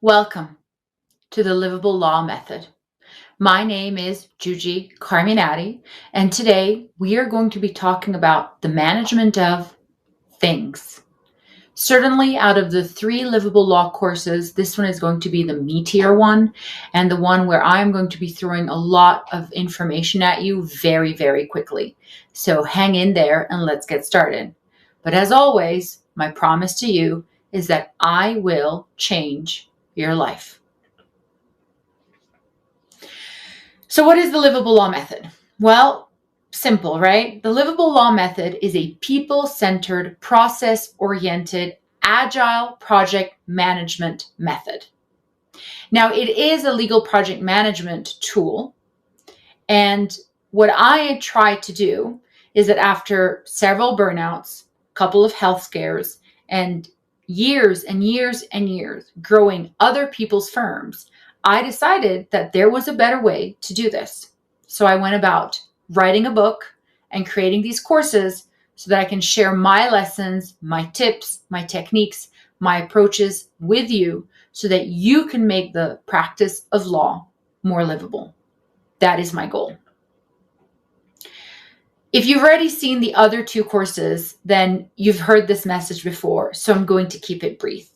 Welcome to the Livable Law Method. My name is Juji Carminati, and today we are going to be talking about the management of things. Certainly, out of the three Livable Law courses, this one is going to be the meatier one and the one where I'm going to be throwing a lot of information at you very, very quickly. So hang in there and let's get started. But as always, my promise to you is that I will change your life. So what is the Livable Law Method? Well, simple, right? The Livable Law Method is a people-centered, process-oriented, agile project management method. Now, it is a legal project management tool. And what I try to do is that after several burnouts, a couple of health scares, and years and years and years growing other people's firms, I decided that there was a better way to do this. So I went about writing a book and creating these courses so that I can share my lessons, my tips, my techniques, my approaches with you so that you can make the practice of law more livable. That is my goal. If you've already seen the other two courses, then you've heard this message before, so I'm going to keep it brief.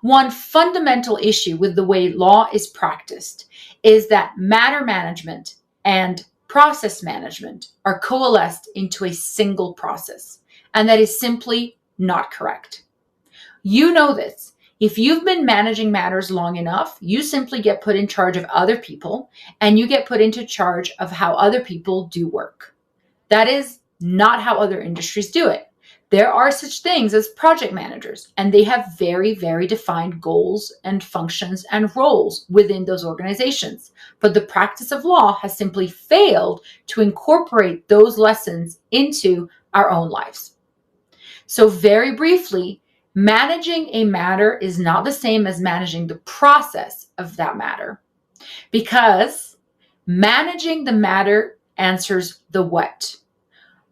One fundamental issue with the way law is practiced is that matter management and process management are coalesced into a single process, and that is simply not correct. You know this. If you've been managing matters long enough, you simply get put in charge of other people, and you get put into charge of how other people do work. That is not how other industries do it. There are such things as project managers, and they have very, very defined goals and functions and roles within those organizations. But the practice of law has simply failed to incorporate those lessons into our own lives. So very briefly, managing a matter is not the same as managing the process of that matter, because managing the matter answers the what.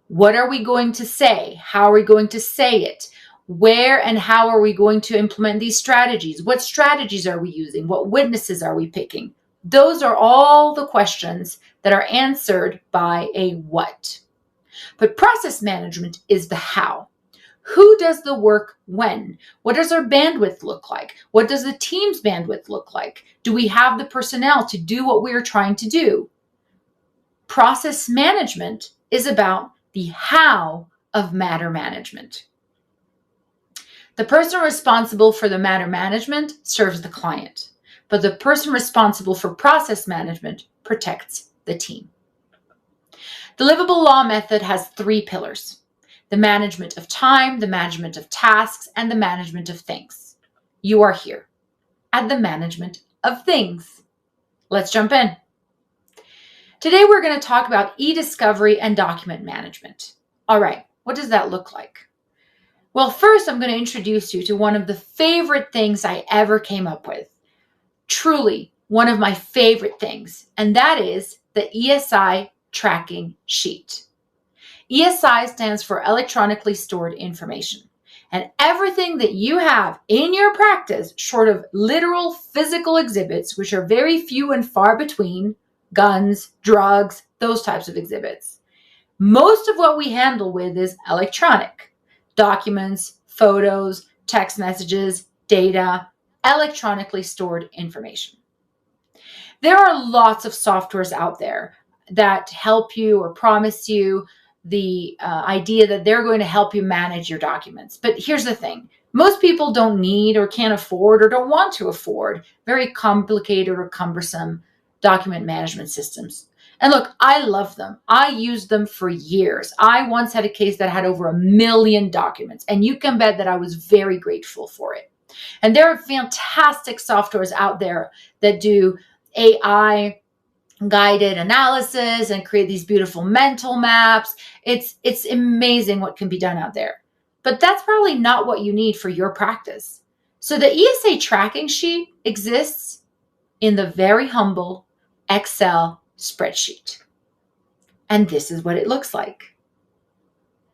What are we going to say? How are we going to say it? Where and how are we going to implement these strategies? What strategies are we using? What witnesses are we picking? Those are all the questions that are answered by a what. But process management is the how. Who does the work when? What does our bandwidth look like? What does the team's bandwidth look like? Do we have the personnel to do what we are trying to do? Process management is about the how of matter management. The person responsible for the matter management serves the client, but the person responsible for process management protects the team. The Livable Law Method has three pillars: the management of time, the management of tasks, and the management of things. You are here at the management of things. Let's jump in. Today, we're going to talk about e-discovery and document management. All right, what does that look like? Well, first, I'm going to introduce you to one of the favorite things I ever came up with. Truly, one of my favorite things, and that is the ESI tracking sheet. ESI stands for electronically stored information. And everything that you have in your practice, short of literal physical exhibits, which are very few and far between, guns, drugs, those types of exhibits. Most of what we handle with is electronic. Documents, photos, text messages, data, electronically stored information. There are lots of softwares out there that help you or promise you the idea that they're going to help you manage your documents. But here's the thing. Most people don't need or can't afford or don't want to afford very complicated or cumbersome document management systems. And look, I love them. I used them for years. I once had a case that had over 1 million documents, and you can bet that I was very grateful for it. And there are fantastic softwares out there that do AI guided analysis and create these beautiful mental maps. It's amazing what can be done out there. But that's probably not what you need for your practice. So the ESI tracking sheet exists in the very humble Excel spreadsheet. And this is what it looks like.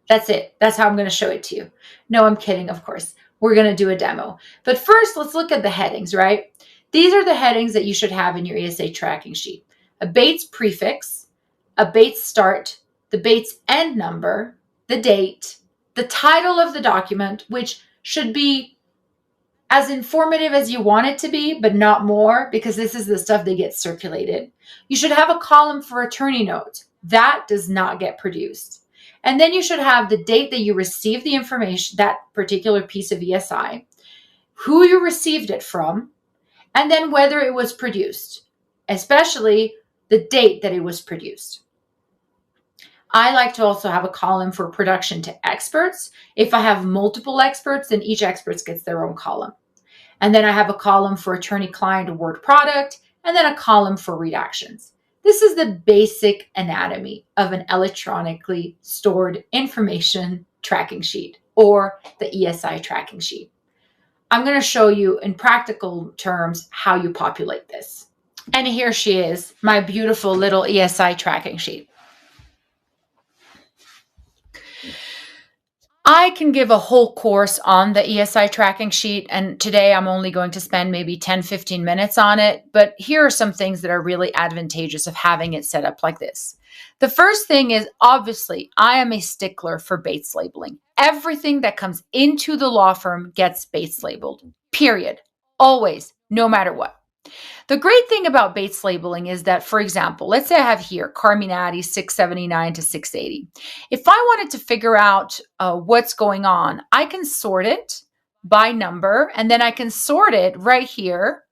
That's it. That's how I'm going to show it to you. No, I'm kidding, of course. We're going to do a demo. But first, let's look at the headings, right? These are the headings that you should have in your ESA tracking sheet. A Bates prefix, a Bates start, the Bates end number, the date, the title of the document, which should be as informative as you want it to be, but not more, because this is the stuff that gets circulated. You should have a column for attorney notes. That does not get produced. And then you should have the date that you received the information, that particular piece of ESI, who you received it from, and then whether it was produced, especially the date that it was produced. I like to also have a column for production to experts. If I have multiple experts, then each expert gets their own column. And then I have a column for attorney-client award product, and then a column for redactions. This is the basic anatomy of an electronically stored information tracking sheet, or the ESI tracking sheet. I'm going to show you in practical terms how you populate this. And here she is, my beautiful little ESI tracking sheet. I can give a whole course on the ESI tracking sheet, and today I'm only going to spend maybe 10-15 minutes on it, but here are some things that are really advantageous of having it set up like this. The first thing is, obviously, I am a stickler for Bates labeling. Everything that comes into the law firm gets Bates labeled, period. Always, no matter what. The great thing about Bates labeling is that, for example, let's say I have here Carminati 679 to 680. If I wanted to figure out what's going on, I can sort it by number, and then I can sort it right here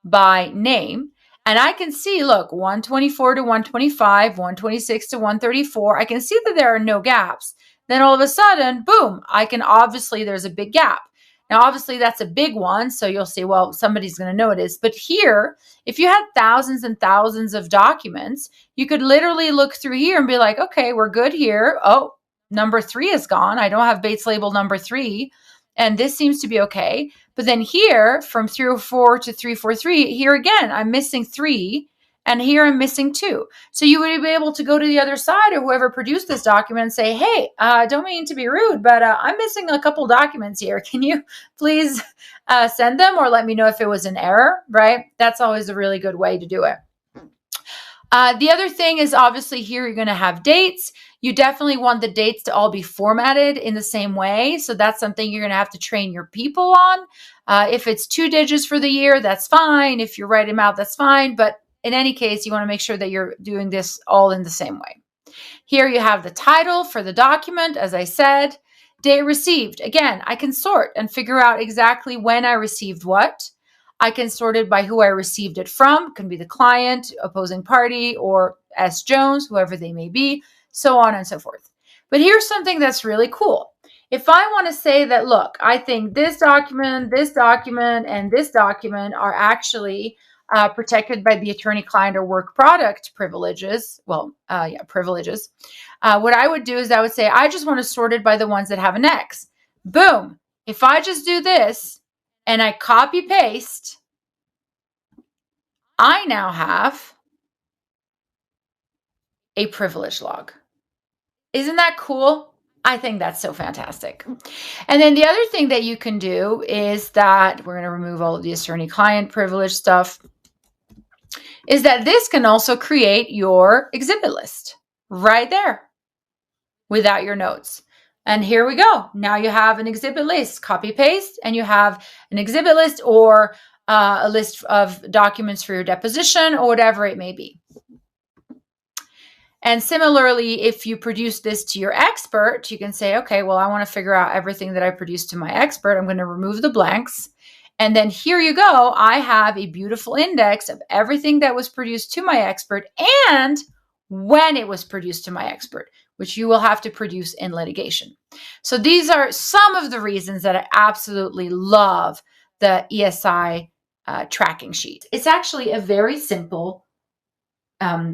by name. And I can see, look, 124 to 125, 126 to 134. I can see that there are no gaps. Then all of a sudden, boom, there's a big gap. Now, obviously, that's a big one, so you'll say, well, somebody's going to know it is. But here, if you had thousands and thousands of documents, you could literally look through here and be like, okay, we're good here. Oh, number 3 is gone. I don't have Bates label number 3, and this seems to be okay. But then here, from 304 to 343, here again, I'm missing 3, and here I'm missing 2. So you would be able to go to the other side, or whoever produced this document, and say, hey, don't mean to be rude, but I'm missing a couple documents here. Can you please send them, or let me know if it was an error, right? That's always a really good way to do it. The other thing is, obviously, here you're going to have dates. You definitely want the dates to all be formatted in the same way. So that's something you're going to have to train your people on. If it's 2 digits for the year, that's fine. If you write them out, that's fine. But in any case, you want to make sure that you're doing this all in the same way. Here you have the title for the document, as I said. Date received. Again, I can sort and figure out exactly when I received what. I can sort it by who I received it from. It can be the client, opposing party, or S. Jones, whoever they may be, so on and so forth. But here's something that's really cool. If I want to say that, look, I think this document, and this document are actually protected by the attorney-client or work product privileges. Privileges. What I would do is I would say, I just want to sort it by the ones that have an X. Boom. If I just do this and I copy paste, I now have a privilege log. Isn't that cool? I think that's so fantastic. And then the other thing that you can do is that we're going to remove all of the attorney-client privilege stuff, is that this can also create your exhibit list right there without your notes. And here we go. Now you have an exhibit list, copy paste, and you have an exhibit list or a list of documents for your deposition or whatever it may be. And similarly, if you produce this to your expert, you can say, okay, well, I want to figure out everything that I produced to my expert. I'm going to remove the blanks. And then here you go. I have a beautiful index of everything that was produced to my expert and when it was produced to my expert, which you will have to produce in litigation. So these are some of the reasons that I absolutely love the ESI tracking sheet. It's actually a very simple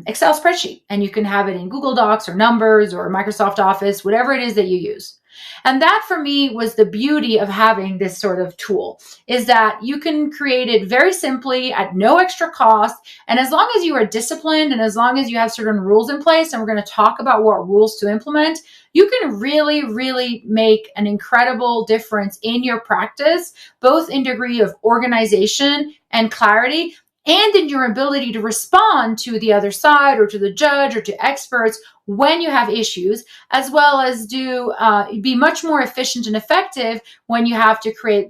Excel spreadsheet, and you can have it in Google Docs or Numbers or Microsoft Office, whatever it is that you use. And that for me was the beauty of having this sort of tool, is that you can create it very simply at no extra cost. And as long as you are disciplined and as long as you have certain rules in place, and we're going to talk about what rules to implement, you can really, really make an incredible difference in your practice, both in degree of organization and clarity, and in your ability to respond to the other side or to the judge or to experts when you have issues, as well as be much more efficient and effective when you have to create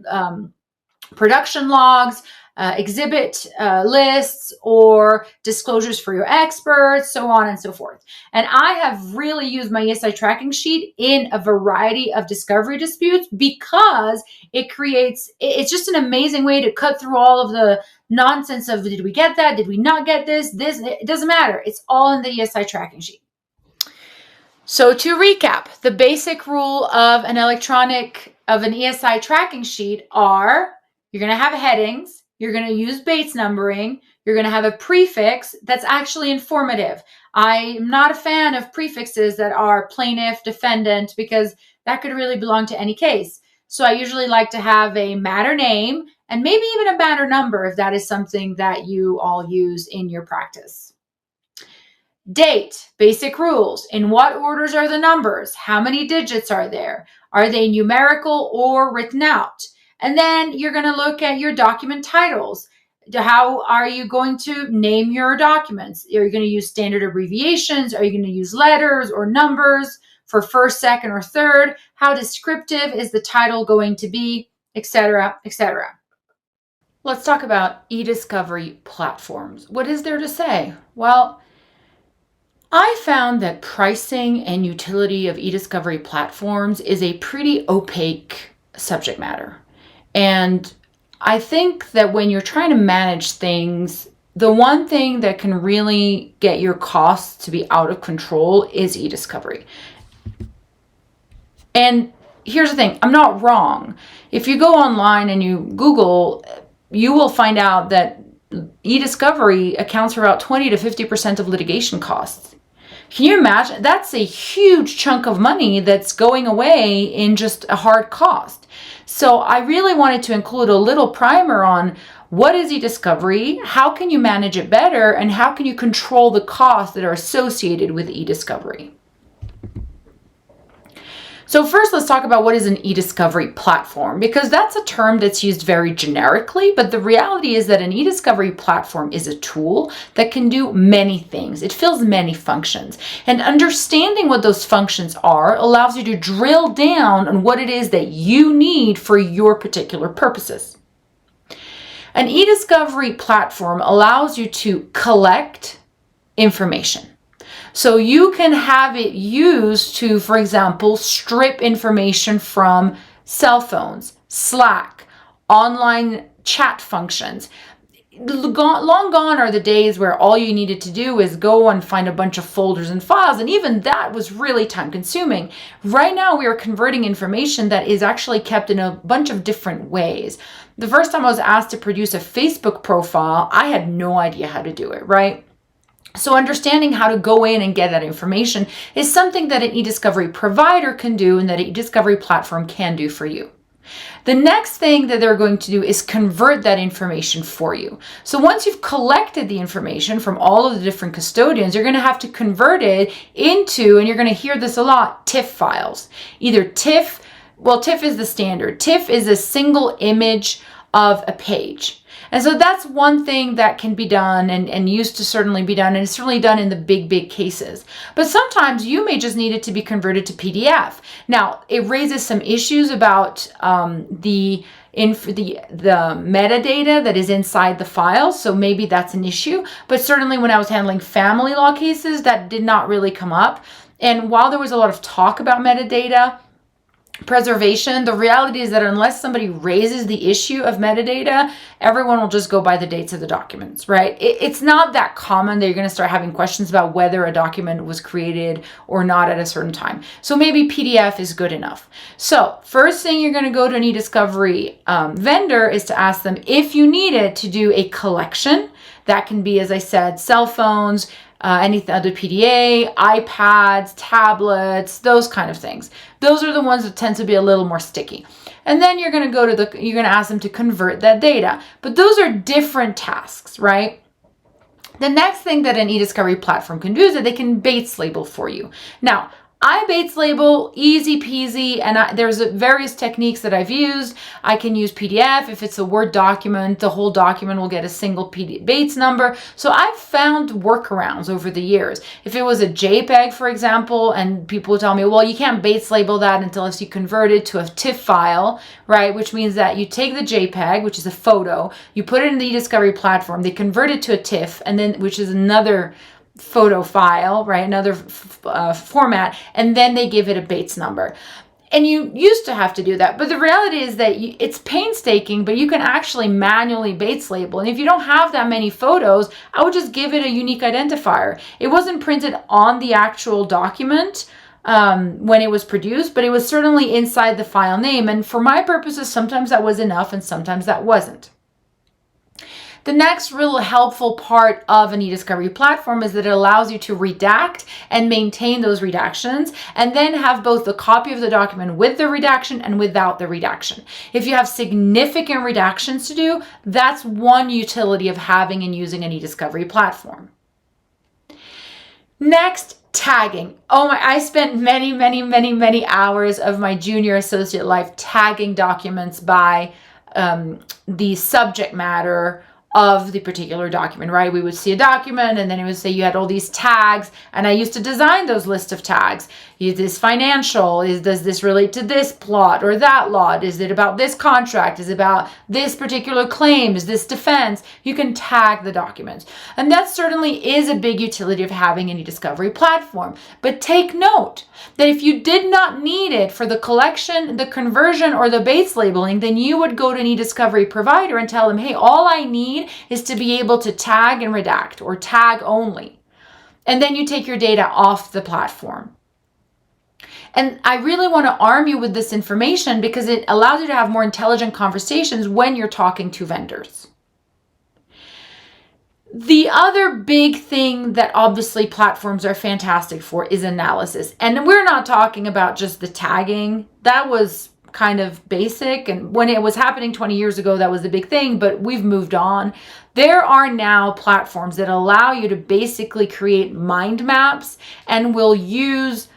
production logs, exhibit lists, or disclosures for your experts, so on and so forth. And I have really used my ESI tracking sheet in a variety of discovery disputes because it's just an amazing way to cut through all of the nonsense of, did we get that? Did we not get this? It doesn't matter. It's all in the ESI tracking sheet. So to recap, the basic rule of an ESI tracking sheet are: you're going to have headings, you're going to use Bates numbering, you're going to have a prefix that's actually informative. I'm not a fan of prefixes that are plaintiff, defendant, because that could really belong to any case. So I usually like to have a matter name and maybe even a matter number if that is something that you all use in your practice. Date, basic rules. In what orders are the numbers? How many digits are there? Are they numerical or written out? And then you're going to look at your document titles. How are you going to name your documents? Are you going to use standard abbreviations? Are you going to use letters or numbers for first, second, or third? How descriptive is the title going to be, etc., etc.? Let's talk about e-discovery platforms. What is there to say? Well, I found that pricing and utility of e-discovery platforms is a pretty opaque subject matter. And I think that when you're trying to manage things, the one thing that can really get your costs to be out of control is e-discovery. And here's the thing, I'm not wrong. If you go online and you Google, you will find out that e-discovery accounts for about 20 to 50% of litigation costs. Can you imagine? That's a huge chunk of money that's going away in just a hard cost. So I really wanted to include a little primer on what is e-discovery, how can you manage it better, and how can you control the costs that are associated with e-discovery. So first, let's talk about what is an e-discovery platform, because that's a term that's used very generically, but the reality is that an e-discovery platform is a tool that can do many things. It fills many functions, and understanding what those functions are allows you to drill down on what it is that you need for your particular purposes. An e-discovery platform allows you to collect information. So you can have it used to, for example, strip information from cell phones, Slack, online chat functions. Long gone are the days where all you needed to do is go and find a bunch of folders and files, and even that was really time consuming. Right now we are converting information that is actually kept in a bunch of different ways. The first time I was asked to produce a Facebook profile, I had no idea how to do it, right? So understanding how to go in and get that information is something that an e-discovery provider can do and that an e-discovery platform can do for you. The next thing that they're going to do is convert that information for you. So once you've collected the information from all of the different custodians, you're going to have to convert it into, and you're going to hear this a lot, TIFF files. Either TIFF, well, TIFF is the standard. TIFF is a single image of a page. And so that's one thing that can be done and used to certainly be done, and it's certainly done in the big cases. But sometimes you may just need it to be converted to PDF. Now, it raises some issues about the metadata that is inside the file, so maybe that's an issue. But certainly when I was handling family law cases, that did not really come up. And while there was a lot of talk about metadata preservation, the reality is that unless somebody raises the issue of metadata, everyone will just go by the dates of the documents, right? It's not that common that you're going to start having questions about whether a document was created or not at a certain time. So maybe PDF is good enough. So first thing you're going to go to an e-discovery vendor is to ask them if you need it to do a collection. That can be, as I said, cell phones, anything other PDA, iPads, tablets, those kind of things. Those are the ones that tend to be a little more sticky. And then you're going to ask them to convert that data. But those are different tasks, right? The next thing that an eDiscovery platform can do is that they can Bates label for you. Now, I Bates label, easy peasy, and there's various techniques that I've used. I can use PDF. If it's a Word document, the whole document will get a single Bates number. So I've found workarounds over the years. If it was a JPEG, for example, and people would tell me, well, you can't Bates label that until you convert it to a TIFF file, right? Which means that you take the JPEG, which is a photo, you put it in the eDiscovery platform, they convert it to a TIFF, and then which is another photo file, right? Another format, and then they give it a Bates number. And you used to have to do that, but the reality is that it's painstaking, but you can actually manually Bates label. And if you don't have that many photos, I would just give it a unique identifier. It wasn't printed on the actual document when it was produced, but it was certainly inside the file name. And for my purposes, sometimes that was enough and sometimes that wasn't. The next real helpful part of an eDiscovery platform is that it allows you to redact and maintain those redactions, and then have both the copy of the document with the redaction and without the redaction. If you have significant redactions to do, that's one utility of having and using an eDiscovery platform. Next, tagging. Oh my, I spent many hours of my junior associate life tagging documents by the subject matter of the particular document, right? We would see a document and then it would say you had all these tags, and I used to design those lists of tags. Is this financial? Does this relate to this plot or that lot? Is it about this contract? Is it about this particular claim? Is this defense? You can tag the documents. And that certainly is a big utility of having an eDiscovery platform. But take note that if you did not need it for the collection, the conversion, or the Bates labeling, then you would go to an eDiscovery provider and tell them, hey, all I need is to be able to tag and redact, or tag only. And then you take your data off the platform. And I really want to arm you with this information because it allows you to have more intelligent conversations when you're talking to vendors. The other big thing that obviously platforms are fantastic for is analysis. And we're not talking about just the tagging. That was kind of basic. And when it was happening 20 years ago, that was a big thing, but we've moved on. There are now platforms that allow you to basically create mind maps and will use,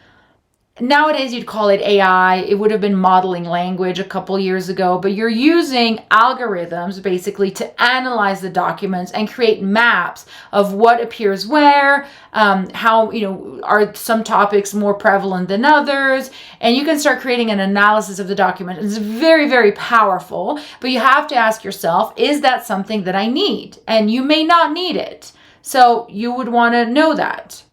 nowadays you'd call it AI. It would have been modeling language a couple years ago, but you're using algorithms basically to analyze the documents and create maps of what appears where, how, are some topics more prevalent than others, and you can start creating an analysis of the document. It's very powerful, but you have to ask yourself, is that something that I need? And you may not need it. So you would want to know that.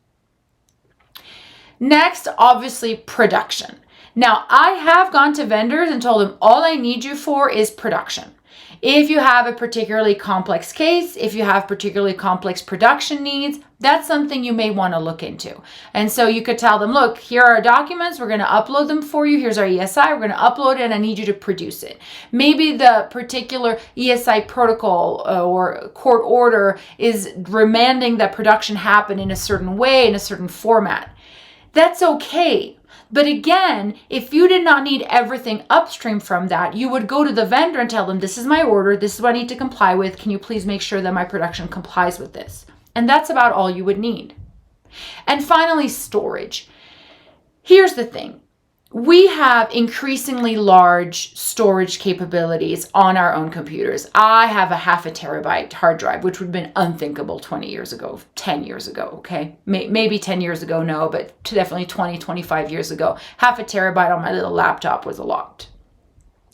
Next, obviously, production. Now, I have gone to vendors and told them all I need you for is production. If you have a particularly complex case, if you have particularly complex production needs, that's something you may want to look into. And so you could tell them, look, here are our documents. We're going to upload them for you. Here's our ESI. We're going to upload it and I need you to produce it. Maybe the particular ESI protocol or court order is demanding that production happen in a certain way, in a certain format. That's okay. But again, if you did not need everything upstream from that, you would go to the vendor and tell them, this is my order, this is what I need to comply with. Can you please make sure that my production complies with this? And that's about all you would need. And finally, storage. Here's the thing. We have increasingly large storage capabilities on our own computers. I have a 0.5 terabyte hard drive, which would have been unthinkable 20 years ago, 10 years ago, okay? Maybe 10 years ago, no, but definitely 20, 25 years ago. 0.5 terabyte on my little laptop was a lot.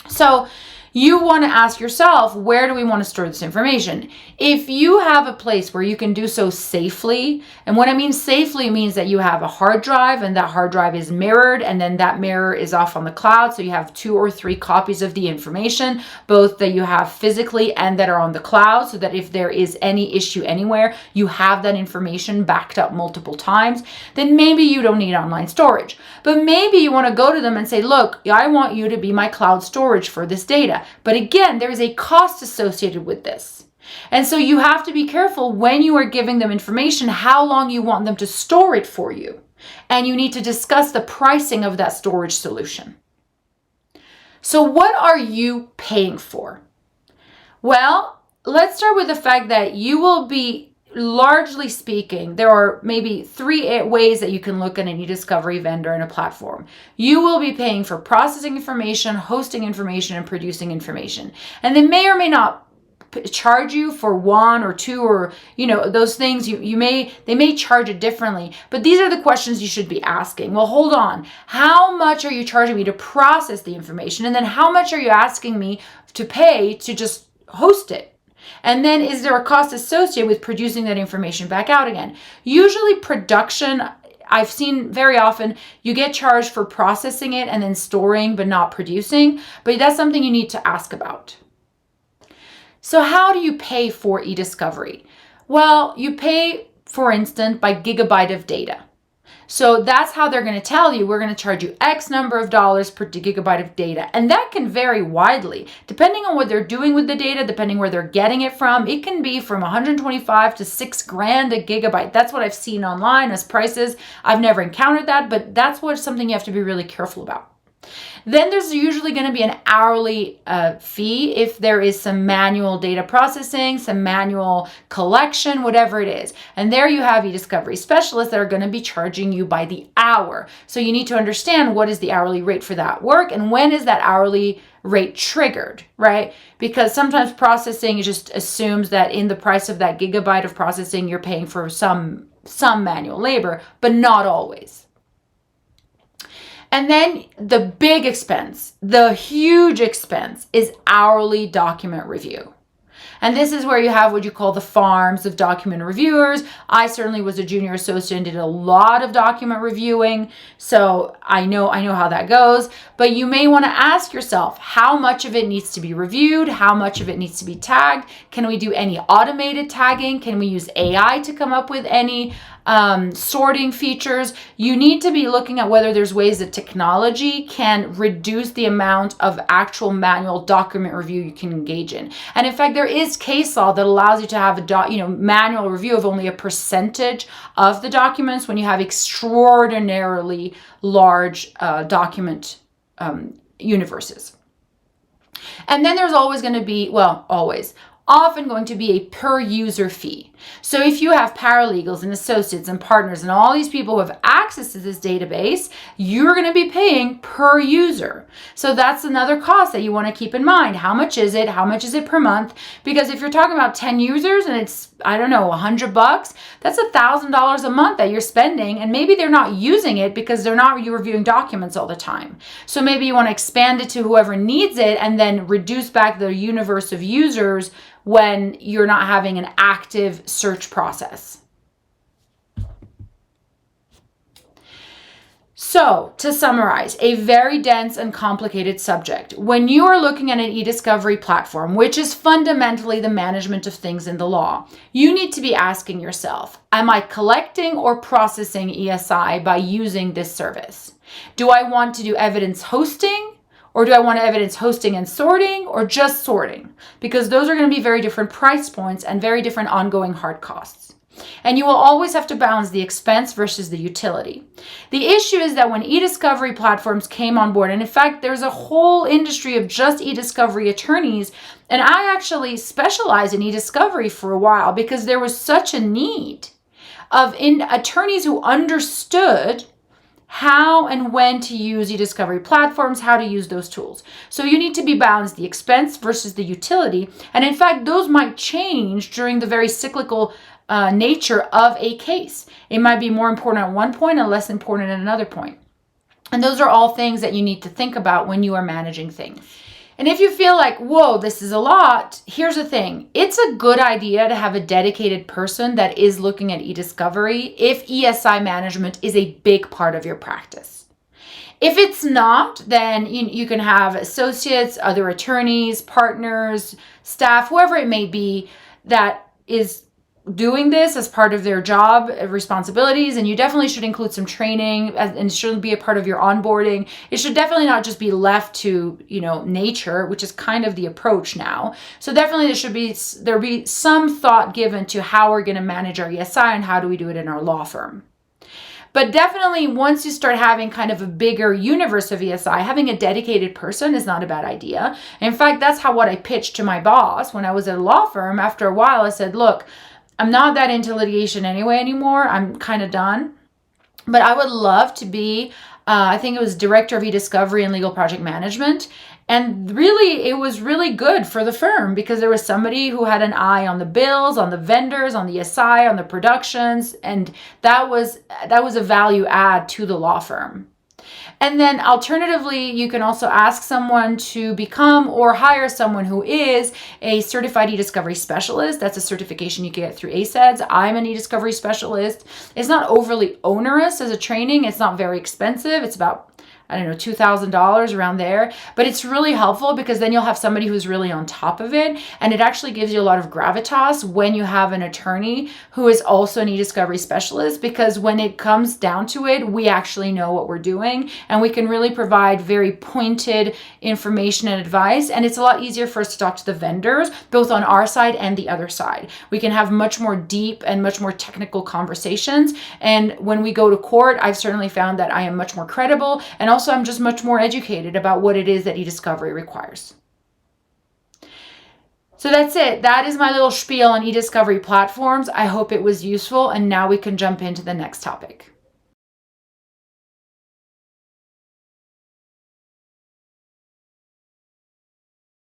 So you want to ask yourself, where do we want to store this information? If you have a place where you can do so safely, and what I mean safely means that you have a hard drive and that hard drive is mirrored, and then that mirror is off on the cloud, so you have 2 or 3 copies of the information, both that you have physically and that are on the cloud, so that if there is any issue anywhere, you have that information backed up multiple times, then maybe you don't need online storage. But maybe you want to go to them and say, look, I want you to be my cloud storage for this data. But again, there is a cost associated with this. And so you have to be careful when you are giving them information, how long you want them to store it for you. And you need to discuss the pricing of that storage solution. So what are you paying for? Well, let's start with the fact that you will be, largely speaking, there are maybe 3 ways that you can look at an e-discovery vendor and a platform. You will be paying for processing information, hosting information, and producing information. And they may or may not charge you for 1 or 2 or those things. They may charge it differently, but these are the questions you should be asking. Well, hold on. How much are you charging me to process the information? And then how much are you asking me to pay to just host it? And then is there a cost associated with producing that information back out again? Usually production, I've seen very often, you get charged for processing it and then storing but not producing, but that's something you need to ask about. So how do you pay for e-discovery? Well, you pay, for instance, by gigabyte of data. So that's how they're going to tell you, we're going to charge you X number of dollars per gigabyte of data. And that can vary widely depending on what they're doing with the data, depending where they're getting it from. It can be from 125 to $6,000 a gigabyte. That's what I've seen online as prices. I've never encountered that, but that's something you have to be really careful about. Then there's usually going to be an hourly fee if there is some manual data processing, some manual collection, whatever it is. And there you have e-discovery specialists that are going to be charging you by the hour. So you need to understand what is the hourly rate for that work and when is that hourly rate triggered, right? Because sometimes processing just assumes that in the price of that gigabyte of processing, you're paying for some manual labor, but not always. And then the big expense, the huge expense, is hourly document review. And this is where you have what you call the farms of document reviewers. I certainly was a junior associate and did a lot of document reviewing, so I know how that goes. But you may want to ask yourself, how much of it needs to be reviewed? How much of it needs to be tagged? Can we do any automated tagging? Can we use AI to come up with any sorting features? You need to be looking at whether there's ways that technology can reduce the amount of actual manual document review you can engage in. And in fact, there is case law that allows you to have a manual review of only a percentage of the documents when you have extraordinarily large document universes. And then there's always going to be, often going to be a per user fee. So if you have paralegals and associates and partners and all these people who have access to this database, you're going to be paying per user. So that's another cost that you want to keep in mind. How much is it? How much is it per month? Because if you're talking about 10 users and it's, $100, that's $1,000 a month that you're spending, and maybe they're not using it because they're not reviewing documents all the time. So maybe you want to expand it to whoever needs it and then reduce back the universe of users when you're not having an active search process. So, to summarize, a very dense and complicated subject. When you are looking at an e-discovery platform, which is fundamentally the management of things in the law, you need to be asking yourself, am I collecting or processing ESI by using this service? Do I want to do evidence hosting? Or do I want evidence hosting and sorting, or just sorting? Because those are going to be very different price points and very different ongoing hard costs. And you will always have to balance the expense versus the utility. The issue is that when e-discovery platforms came on board, and in fact, there's a whole industry of just e-discovery attorneys, and I actually specialized in e-discovery for a while because there was such a need of attorneys who understood how and when to use e-discovery platforms, how to use those tools. So you need to be balanced the expense versus the utility. And in fact, those might change during the very cyclical nature of a case. It might be more important at one point and less important at another point. And those are all things that you need to think about when you are managing things. And if you feel like, whoa, this is a lot, here's the thing. It's a good idea to have a dedicated person that is looking at e-discovery if ESI management is a big part of your practice. If it's not, then you can have associates, other attorneys, partners, staff, whoever it may be, that is doing this as part of their job responsibilities, and you definitely should include some training, and it shouldn't be a part of your onboarding. It should definitely not just be left to, nature, which is kind of the approach now. So definitely there be some thought given to how we're going to manage our ESI and how do we do it in our law firm. But definitely once you start having kind of a bigger universe of ESI, having a dedicated person is not a bad idea. In fact, that's what I pitched to my boss when I was at a law firm. After a while, I said, look, I'm not that into litigation anymore. I'm kind of done. But I would love to be, I think it was director of e-discovery and legal project management. And really, it was really good for the firm because there was somebody who had an eye on the bills, on the vendors, on the SI, on the productions, and that was a value add to the law firm. And then alternatively, you can also ask someone to become or hire someone who is a certified e-discovery specialist. That's a certification you get through ACEDS. I'm an e-discovery specialist. It's not overly onerous as a training. It's not very expensive. It's about $2,000 around there, but it's really helpful because then you'll have somebody who's really on top of it. And it actually gives you a lot of gravitas when you have an attorney who is also an e-discovery specialist, because when it comes down to it, we actually know what we're doing and we can really provide very pointed information and advice. And it's a lot easier for us to talk to the vendors, both on our side and the other side. We can have much more deep and much more technical conversations. And when we go to court, I've certainly found that I am much more credible, and also I'm just much more educated about what it is that e-discovery requires. So that's it. That is my little spiel on e-discovery platforms. I hope it was useful, and now we can jump into the next topic.